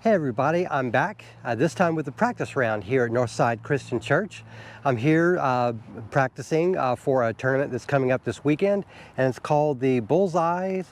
Hey everybody, I'm back, this time with the practice round here at Northside Christian Church. I'm here practicing for a tournament that's coming up this weekend, and it's called the Bullseye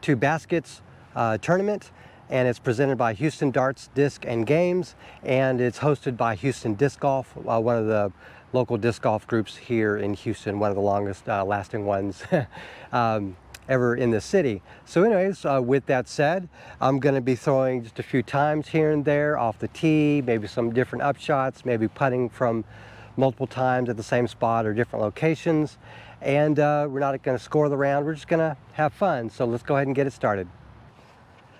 2 Baskets Tournament, and it's presented by Houston Darts, Disc and Games, and it's hosted by Houston Disc Golf, one of the local disc golf groups here in Houston, one of the longest lasting ones ever in the city. So anyways, with that said, I'm going to be throwing just a few times here and there off the tee, maybe some different upshots, maybe putting from multiple times at the same spot or different locations. And we're not going to score the round, we're just going to have fun. So let's go ahead and get it started.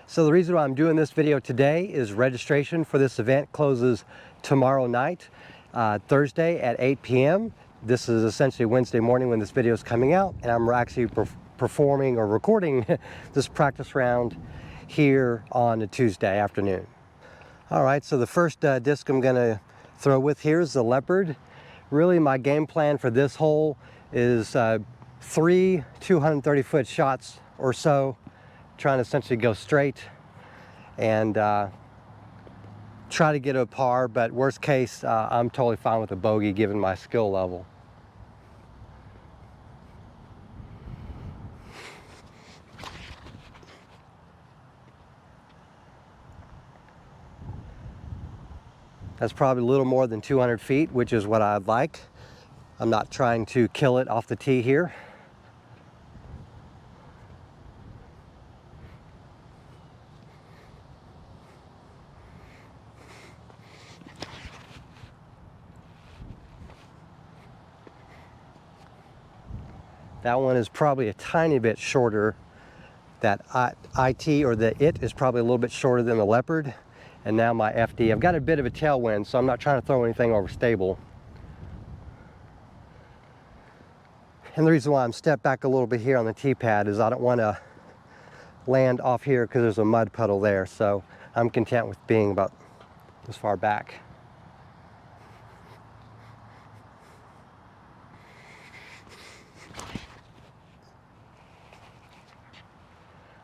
So the reason why I'm doing this video today is registration for this event closes tomorrow night, Thursday at 8 p.m. This is essentially Wednesday morning when this video is coming out, and I'm actually performing or recording this practice round here on a Tuesday afternoon. All right, so the first disc I'm going to throw with here is the Leopard. Really, my game plan for this hole is 3 230-foot shots or so, trying to essentially go straight and try to get a par, but worst case, I'm totally fine with a bogey given my skill level. That's probably a little more than 200 feet, which is what I'd like. I'm not trying to kill it off the tee here. That one is probably a tiny bit shorter. That IT, or the IT, is probably a little bit shorter than the Leopard. And now my FD, I've got a bit of a tailwind, so I'm not trying to throw anything overstable. And the reason why I'm stepped back a little bit here on the tee pad is I don't want to land off here because there's a mud puddle there. So I'm content with being about this far back.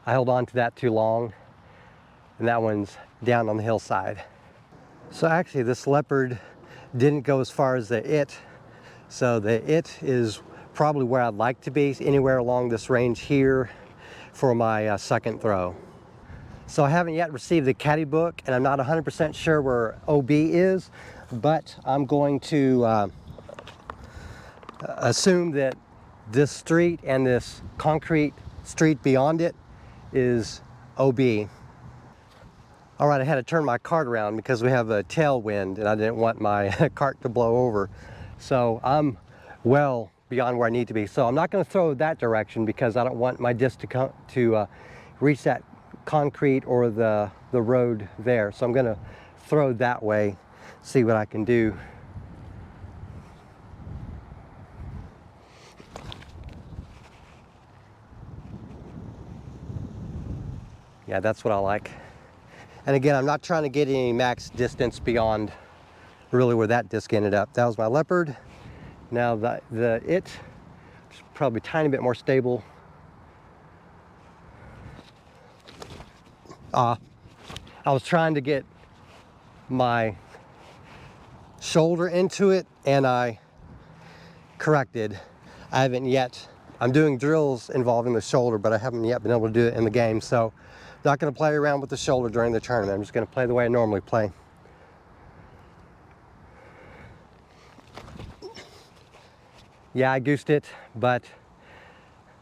I held on to that too long, and that one's down on the hillside. So actually this Leopard didn't go as far as the IT. So the IT is probably where I'd like to be, anywhere along this range here for my second throw. So I haven't yet received the caddy book, and I'm not 100% sure where OB is, but I'm going to assume that this street and this concrete street beyond it is OB. All right, I had to turn my cart around because we have a tailwind and I didn't want my cart to blow over. So I'm well beyond where I need to be. So I'm not going to throw that direction because I don't want my disc to reach that concrete or the road there. So I'm going to throw that way, see what I can do. Yeah, that's what I like. And again, I'm not trying to get any max distance beyond really where that disc ended up. That was my Leopard. Now the IT is probably a tiny bit more stable. I was trying to get my shoulder into it and I corrected. I haven't yet. I'm doing drills involving the shoulder, but I haven't yet been able to do it in the game. So not going to play around with the shoulder during the tournament. I'm just going to play the way I normally play. Yeah, I goosed it, but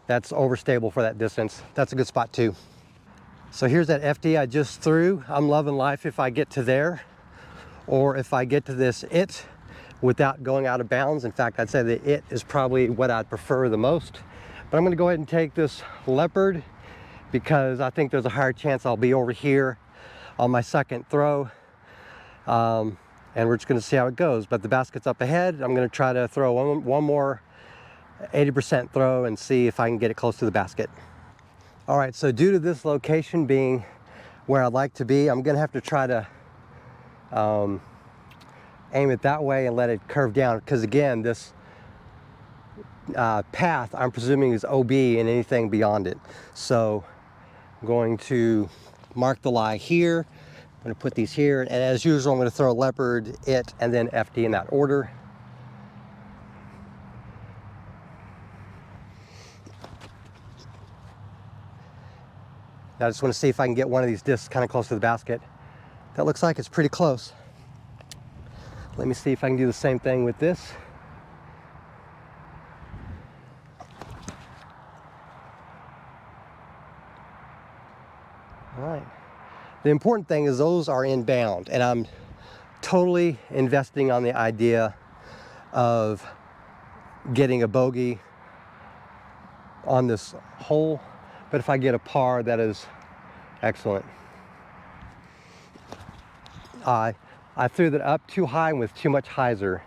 that's overstable for that distance. That's a good spot too. So here's that FD I just threw. I'm loving life if I get to there, or if I get to this IT without going out of bounds. In fact, I'd say the IT is probably what I'd prefer the most. But I'm going to go ahead and take this Leopard because I think there's a higher chance I'll be over here on my second throw. And we're just going to see how it goes. But the basket's up ahead. I'm going to try to throw one more 80% throw and see if I can get it close to the basket. All right, so due to this location being where I'd like to be, I'm going to have to try to aim it that way and let it curve down. Because again, this path I'm presuming is OB and anything beyond it. So I'm going to mark the lie here. going to put these here, and as usual, I'm going to throw leopard, it, and then FD in that order. Now I just want to see if I can get one of these discs kind of close to the basket. That looks like it's pretty close. Let me see if I can do the same thing with this. All right. The important thing is those are inbound, and I'm totally investing on the idea of getting a bogey on this hole, but if I get a par, that is excellent. I threw that up too high with too much hyzer,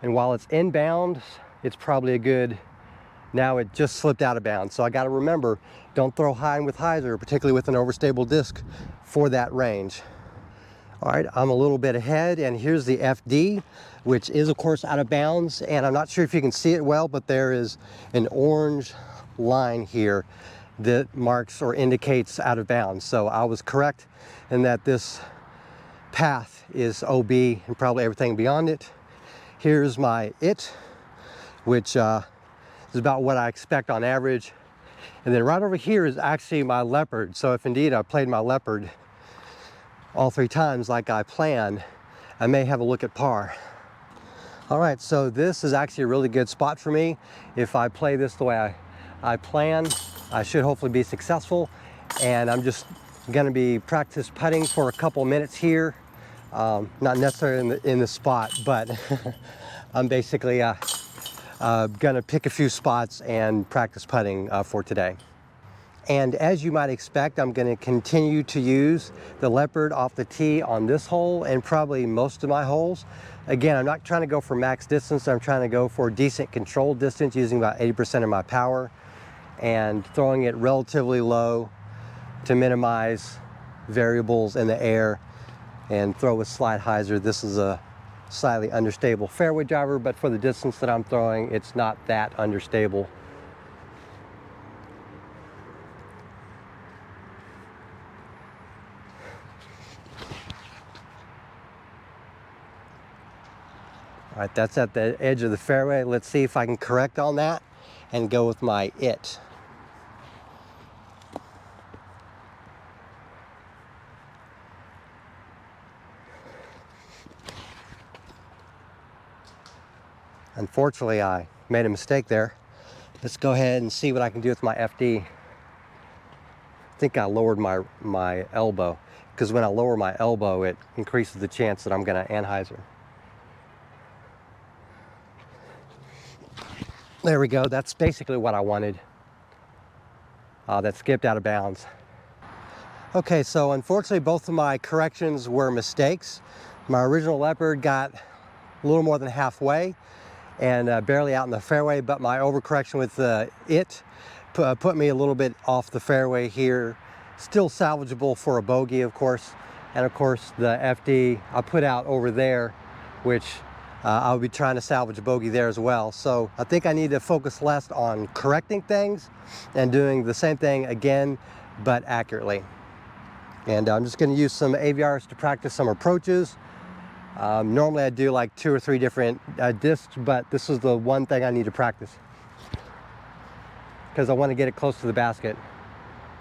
and while it's inbound, it's probably a good, now it just slipped out of bounds. So I got to remember, don't throw high with hyzer, particularly with an overstable disc for that range. All right, I'm a little bit ahead, and here's the FD, which is of course out of bounds, and I'm not sure if you can see it well, but there is an orange line here that marks or indicates out of bounds. So I was correct in that this path is OB and probably everything beyond it. Here's my it, which is about what I expect on average. And then right over here is actually my leopard. So if indeed I played my leopard all 3 times like I planned, I may have a look at par. All right, so this is actually a really good spot for me. If I play this the way I plan, I should hopefully be successful. And I'm just gonna be practice putting for a couple minutes here. Not necessarily in the spot, but I'm basically gonna pick a few spots and practice putting for today. And as you might expect, I'm gonna continue to use the leopard off the tee on this hole and probably most of my holes. Again, I'm not trying to go for max distance. I'm trying to go for decent controlled distance using about 80% of my power and throwing it relatively low to minimize variables in the air and throw with slide hyzer. This is a slightly understable fairway driver, but for the distance that I'm throwing, it's not that understable. All right, that's at the edge of the fairway. Let's see if I can correct on that and go with my it. Unfortunately, I made a mistake there. Let's go ahead and see what I can do with my FD. I think I lowered my elbow, because when I lower my elbow, it increases the chance that I'm gonna anhyzer. There we go, that's basically what I wanted. That skipped out of bounds. Okay, so unfortunately both of my corrections were mistakes. My original leopard got a little more than halfway and barely out in the fairway, but my overcorrection with it put me a little bit off the fairway here. Still salvageable for a bogey, of course. And of course the FD I put out over there, which I'll be trying to salvage a bogey there as well. So I think I need to focus less on correcting things and doing the same thing again, but accurately. And I'm just gonna use some AVRs to practice some approaches. Normally I do like 2 or 3 different discs, but this is the one thing I need to practice because I want to get it close to the basket.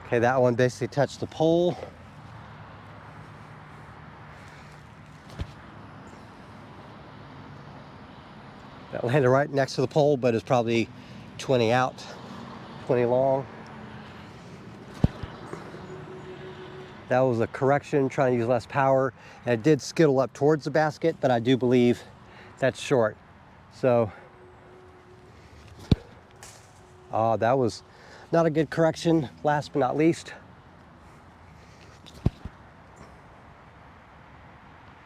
Okay, that one basically touched the pole. That landed right next to the pole, but it's probably 20 out, 20 long. That was a correction, trying to use less power. And it did skittle up towards the basket, but I do believe that's short. So, that was not a good correction, last but not least.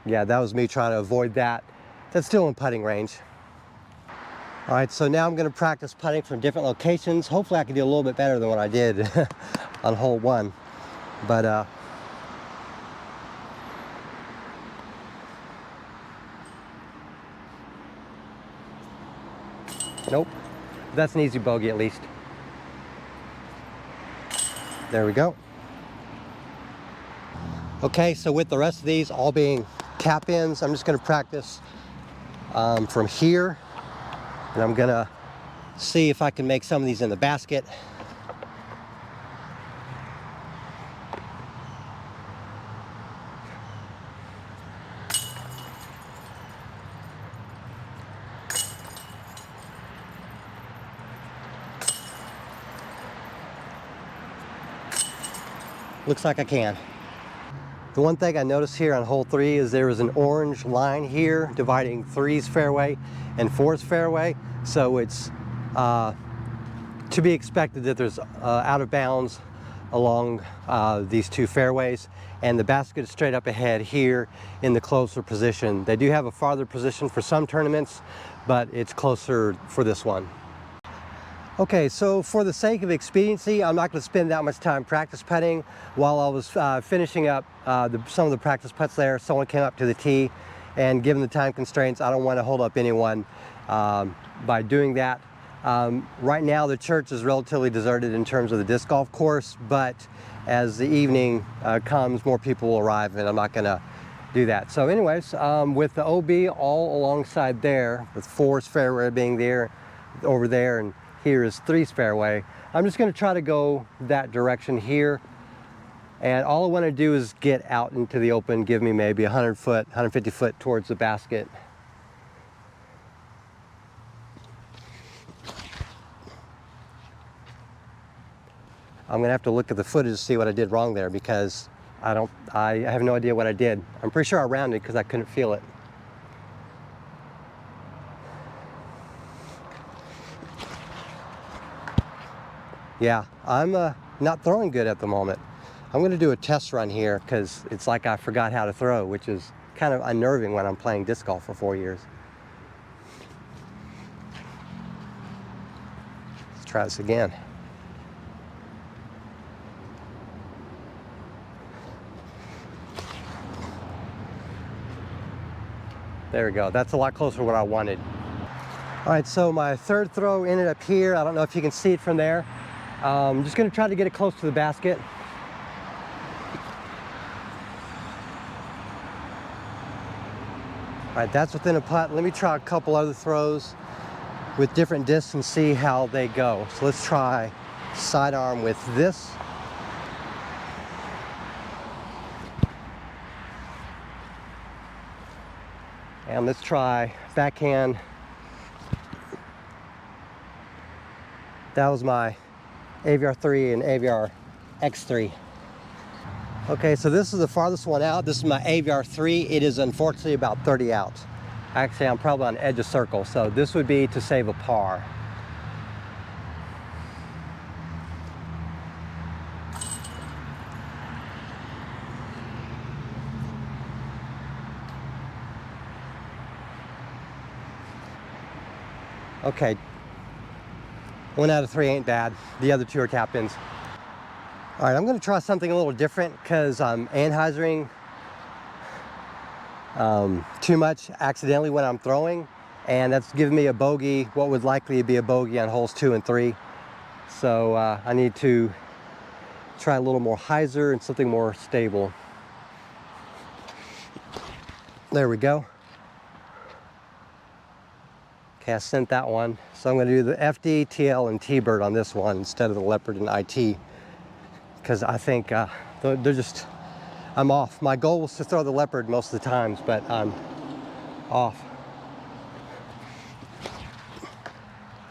Yeah, that was me trying to avoid that. That's still in putting range. All right, so now I'm gonna practice putting from different locations. Hopefully I can do a little bit better than what I did on hole 1. But nope, that's an easy bogey at least. There we go. Okay, so with the rest of these all being tap ins, I'm just going to practice from here, and I'm going to see if I can make some of these in the basket. Looks like I can. The one thing I noticed here on hole 3 is there is an orange line here dividing 3's fairway and 4's fairway. So it's to be expected that there's out of bounds along these two fairways, and the basket is straight up ahead here in the closer position. They do have a farther position for some tournaments, but it's closer for this one. Okay, so for the sake of expediency, I'm not going to spend that much time practice putting. While I was finishing up some of the practice putts there, someone came up to the tee, and given the time constraints, I don't want to hold up anyone by doing that. Right now the church is relatively deserted in terms of the disc golf course, but as the evening comes, more people will arrive, and I'm not going to do that. So anyways, with the OB all alongside there, with 4's fairway being there, over there, and here is 3's fairway, I'm just going to try to go that direction here, and all I want to do is get out into the open, give me maybe 100 foot, 150 foot towards the basket. I'm going to have to look at the footage to see what I did wrong there, because I have no idea what I did. I'm pretty sure I rounded because I couldn't feel it. Yeah, I'm not throwing good at the moment. I'm going to do a test run here because it's like I forgot how to throw, which is kind of unnerving when I'm playing disc golf for 4 years. Let's try this again. There we go. That's a lot closer to what I wanted. All right, so my third throw ended up here. I don't know if you can see it from there. I'm just going to try to get it close to the basket. All right, that's within a putt. Let me try a couple other throws with different discs and see how they go. So let's try sidearm with this. And let's try backhand. That was my AVR 3 and AVR X3. Okay, so this is the farthest one out. This is my AVR 3. It is unfortunately about 30 out. Actually, I'm probably on the edge of circle, so this would be to save a par. Okay, 1 out of 3 ain't bad. The other 2 are tap-ins. All right, I'm going to try something a little different because I'm Anheisering too much accidentally when I'm throwing, and that's giving me a bogey, what would likely be a bogey on holes 2 and 3. So I need to try a little more hyzer and something more stable. There we go. Okay, I sent that one. So I'm going to do the FD, TL, and T-Bird on this one instead of the Leopard and IT, because I think they're just, I'm off. My goal was to throw the Leopard most of the times, but I'm off.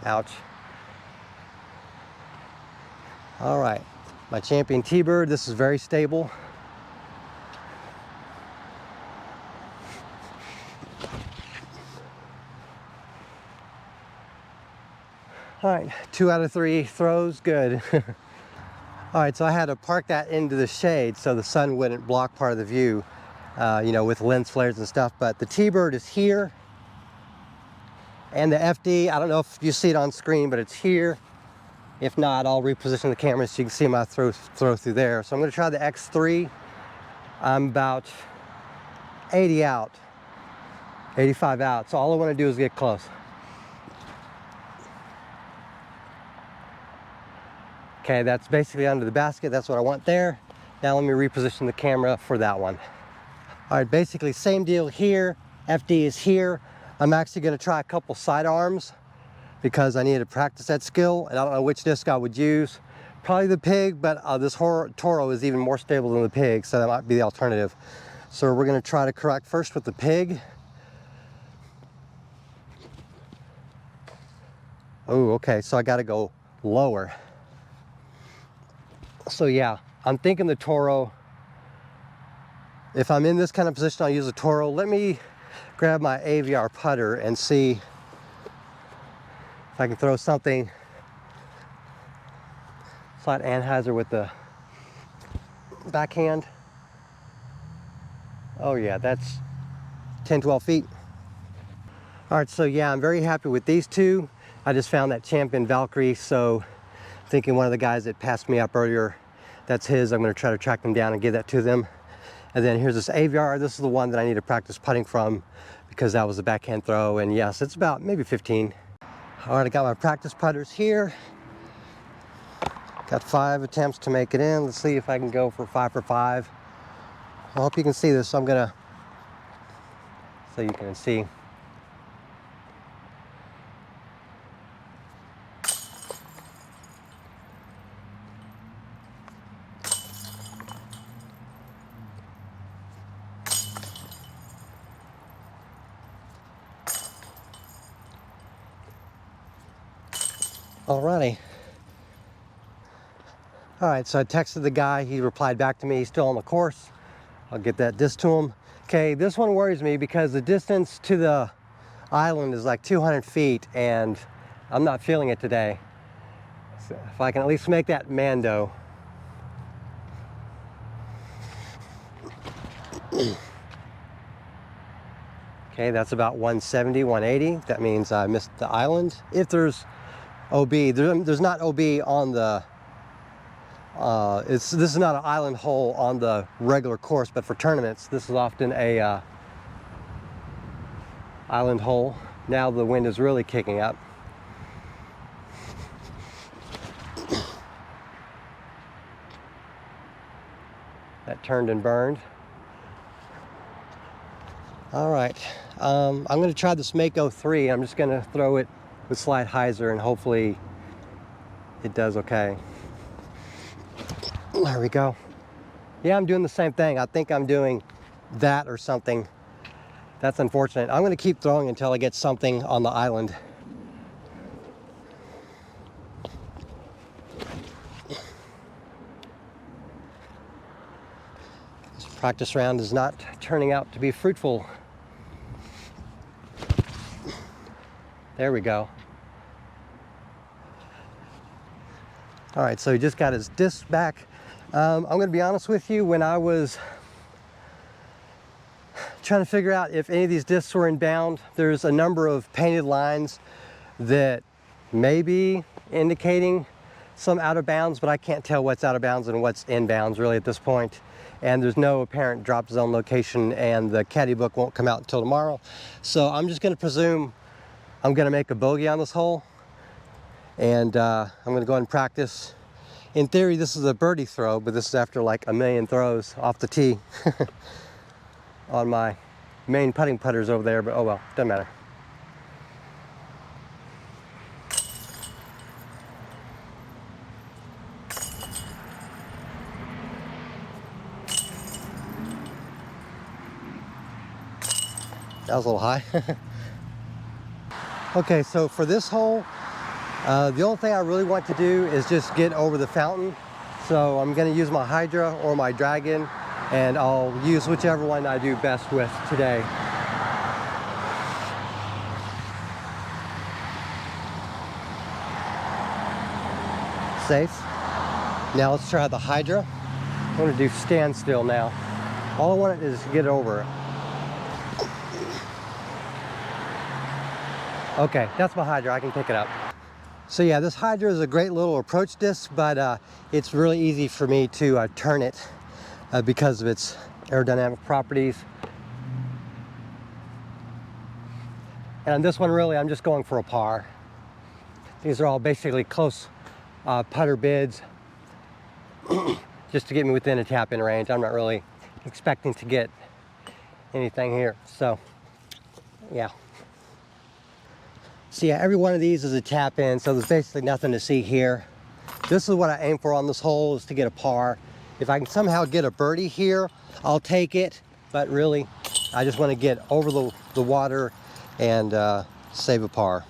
Ouch. All right, my champion T-Bird, this is very stable. All right, 2 out of 3 throws, good. All right, so I had to park that into the shade so the sun wouldn't block part of the view, you know, with lens flares and stuff. But the T-Bird is here, and the FD, I don't know if you see it on screen, but it's here. If not, I'll reposition the camera so you can see my throw through there. So I'm going to try the X3. I'm about 80 out, 85 out. So all I want to do is get close. Okay, that's basically under the basket. That's what I want there. Now let me reposition the camera for that one. All right, basically same deal here. FD is here. I'm actually gonna try a couple sidearms because I need to practice that skill, and I don't know which disc I would use. Probably the pig, but this Toro is even more stable than the pig, so that might be the alternative. So we're gonna try to correct first with the pig. Oh, okay, so I gotta go lower. So yeah, I'm thinking the Toro. If I'm in this kind of position, I'll use a Toro. Let me grab my AVR putter and see if I can throw something. Slight Anheuser with the backhand. Oh yeah, that's 10, 12 feet. All right, so yeah, I'm very happy with these two. I just found that Champion Valkyrie, so thinking one of the guys that passed me up earlier, that's his. I'm gonna try to track them down and give that to them. And then here's this AVR. This is the one that I need to practice putting from because that was a backhand throw. And yes, it's about maybe 15. All right, I got my practice putters here. Got 5 attempts to make it in. Let's see if I can go for 5 for 5. I hope you can see this. So I'm gonna, so you can see. Alrighty. All right, so I texted the guy. He replied back to me. He's still on the course. I'll get that disc to him. Okay, this one worries me because the distance to the island is like 200 feet and I'm not feeling it today. So if I can at least make that Mando. Okay, that's about 170, 180. That means I missed the island. If there's OB, there's not OB on the, this is not an island hole on the regular course, but for tournaments, this is often a island hole. Now the wind is really kicking up. That turned and burned. All right, I'm gonna try this Mako 3. I'm just gonna throw it with slight hyzer and hopefully it does okay. There we go. Yeah, I'm doing the same thing. I think I'm doing that or something. That's unfortunate. I'm gonna keep throwing until I get something on the island. This practice round is not turning out to be fruitful. There we go. All right, so he just got his disc back. I'm gonna be honest with you, when I was trying to figure out if any of these discs were inbound, there's a number of painted lines that may be indicating some out of bounds, but I can't tell what's out of bounds and what's inbounds really at this point. And there's no apparent drop zone location, and the caddy book won't come out until tomorrow. So I'm just gonna presume I'm gonna make a bogey on this hole, and I'm gonna go ahead and practice. In theory, this is a birdie throw, but this is after like a million throws off the tee on my main putting putters over there, but oh well, doesn't matter. That was a little high. Okay, so for this hole, the only thing I really want to do is just get over the fountain. So I'm gonna use my Hydra or my Dragon, and I'll use whichever one I do best with today. Safe. Now let's try the Hydra. I'm gonna do standstill now. All I want is to get over it. Okay, that's my Hydra, I can pick it up. So yeah, this Hydra is a great little approach disc, but it's really easy for me to turn it because of its aerodynamic properties. And on this one, really, I'm just going for a par. These are all basically close putter bids. just to get me within a tap-in range. I'm not really expecting to get anything here. So, yeah. So yeah, every one of these is a tap-in, so there's basically nothing to see here. This is what I aim for on this hole, is to get a par. If I can somehow get a birdie here, I'll take it. But really, I just want to get over the water and save a par.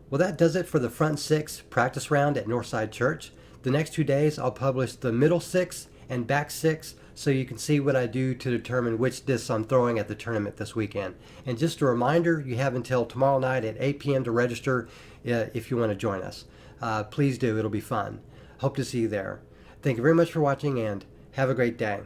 Well, that does it for the front 6 practice round at Northside Church. The next 2 days, I'll publish the middle 6 and back 6, so you can see what I do to determine which discs I'm throwing at the tournament this weekend. And just a reminder, you have until tomorrow night at 8 p.m. to register if you want to join us. Please do, it'll be fun. Hope to see you there. Thank you very much for watching, and have a great day.